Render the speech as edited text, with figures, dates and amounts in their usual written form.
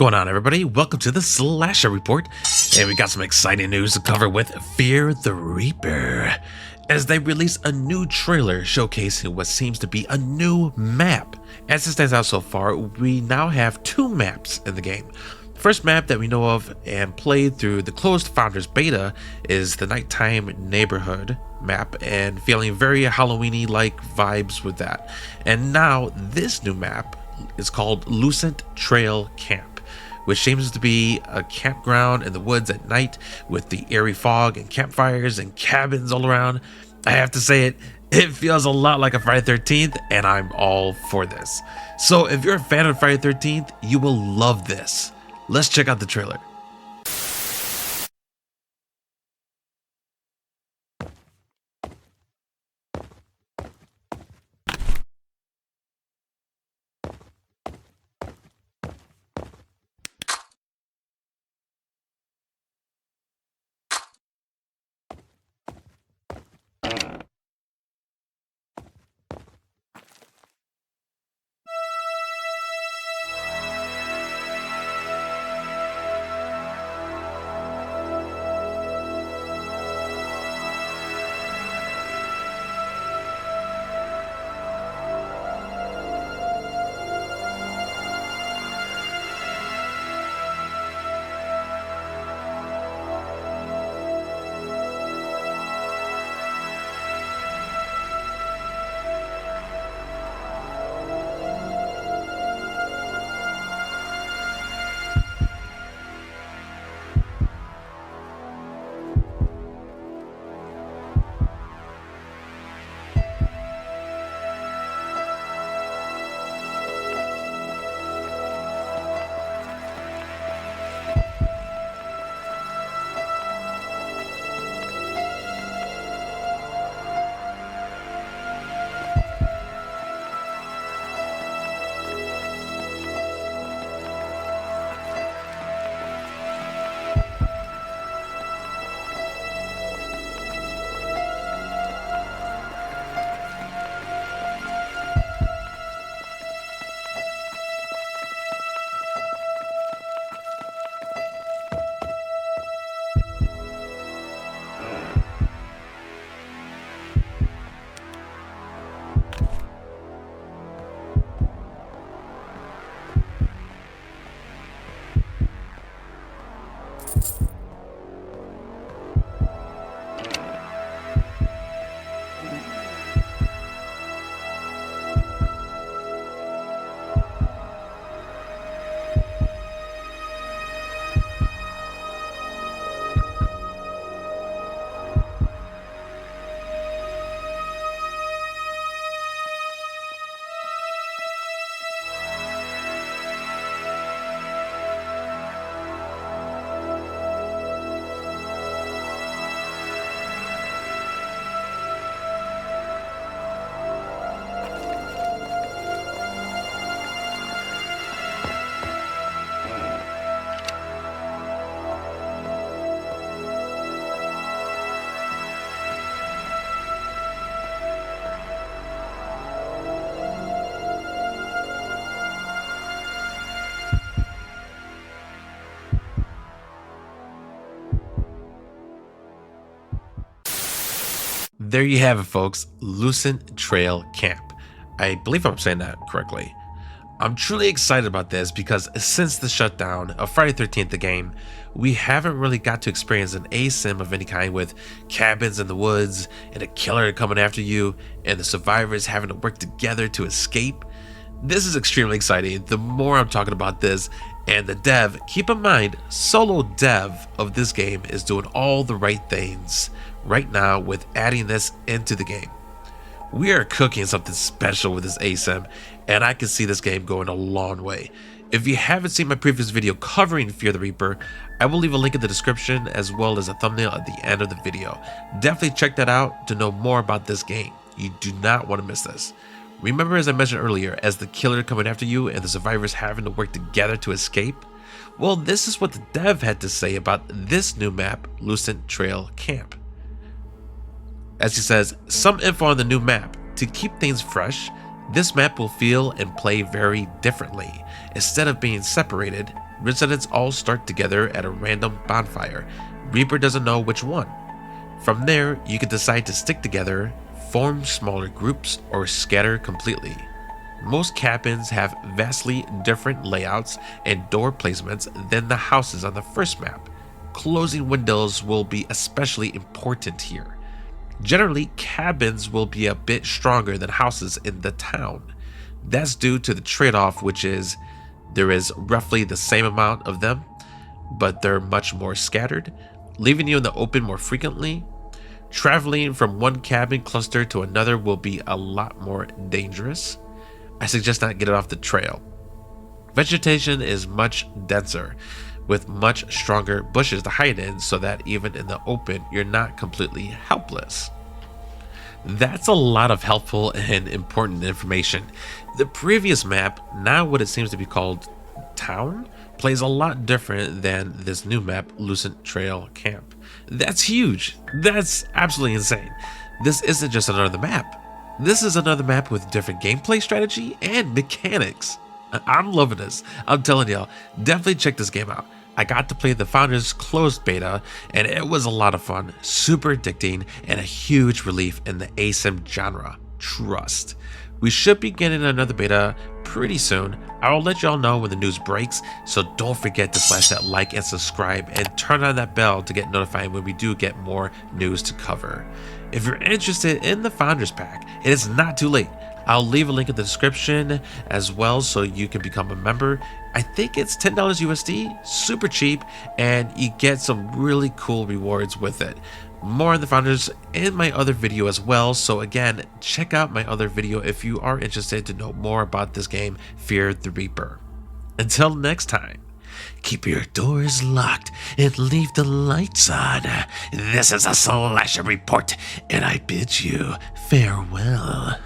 going on, everybody? Welcome to the Slasher Report, and we got some exciting news to cover with Fear the Reaper, as they release a new trailer showcasing what seems to be a new map. As it stands out so far, we now have two maps in the game. The first map that we know of and played through the closed Founders Beta is the Nighttime Neighborhood map, and feeling very Halloween-y like vibes with that. And now this new map is called Lucent Trail Camp, which seems to be a campground in the woods at night with the eerie fog and campfires and cabins all around. I have to say it feels a lot like a Friday 13th, and I'm all for this. So if you're a fan of Friday 13th, you will love this. Let's check out the trailer. There you have it, folks. Lucent Trail Camp. I believe I'm saying that correctly. I'm truly excited about this because since the shutdown of Friday 13th, the game, we haven't really got to experience an Asym of any kind with cabins in the woods and a killer coming after you and the survivors having to work together to escape. This is extremely exciting. The more I'm talking about this, and the dev, keep in mind, solo dev of this game is doing all the right things right now with adding this into the game. We are cooking something special with this Asym, and I can see this game going a long way. If you haven't seen my previous video covering Fear the Reaper, I will leave a link in the description as well as a thumbnail at the end of the video. Definitely check that out to know more about this game. You do not want to miss this. Remember, as I mentioned earlier, as the killer coming after you and the survivors having to work together to escape? Well, this is what the dev had to say about this new map, Lucent Trail Camp. As he says, some info on the new map. To keep things fresh, this map will feel and play very differently. Instead of being separated, Residents all start together at a random bonfire. Reaper doesn't know which one. From there, you can decide to stick together, form smaller groups, or scatter completely. Most cabins have vastly different layouts and door placements than the houses on the first map. Closing windows will be especially important here. Generally, cabins will be a bit stronger than houses in the town. That's due to the trade-off, which is there is roughly the same amount of them, but they're much more scattered, leaving you in the open more frequently. Traveling from one cabin cluster to another will be a lot more dangerous. I suggest not get it off the trail. Vegetation is much denser, with much stronger bushes to hide in, so that even in the open, you're not completely helpless. That's a lot of helpful and important information. The previous map, now what it seems to be called Town, plays a lot different than this new map, Lucent Trail Camp. That's huge. That's absolutely insane. This isn't just another map. This is another map with different gameplay strategy and mechanics. I'm loving this. I'm telling y'all, definitely check this game out. I got to play the Founders closed beta, and it was a lot of fun, super addicting, and a huge relief in the Asym genre. Trust. We should be getting another beta pretty soon. I will let y'all know when the news breaks, so don't forget to slash that like and subscribe and turn on that bell to get notified when we do get more news to cover. If you're interested in the Founders Pack, it is not too late. I'll leave a link in the description as well so you can become a member. I think it's $10 USD, super cheap, and you get some really cool rewards with it. More on the Founders in my other video as well, so again, check out my other video if you are interested to know more about this game, Fear the Reaper. Until next time, keep your doors locked and leave the lights on. This is a Slasher Report, and I bid you farewell.